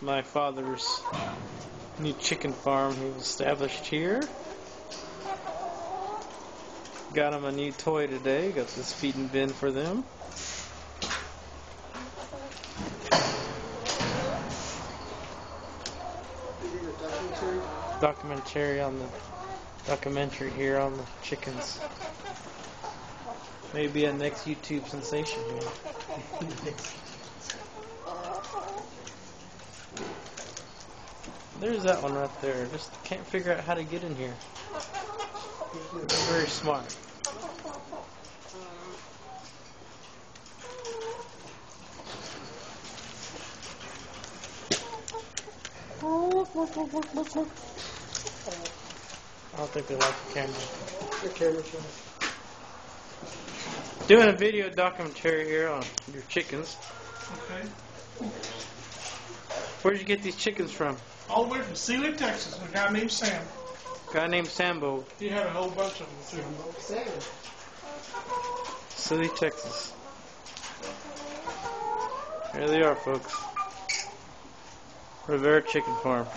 my father's new chicken farm he established here. Got him a new toy today. Got this feeding bin for them. Documentary here on the chickens. Maybe a next YouTube sensation. There's that one right there. Just can't figure out how to get in here. Very smart. I don't think they like the camera. The camera's on. Doing a video documentary here on your chickens. Okay. Where'd you get these chickens from? All the way from Sealy, Texas. A guy named Sam. Guy named Sambo. He had a whole bunch of them. Sam. Sealy, Texas. Here they are, folks. Rivera Chicken Farm.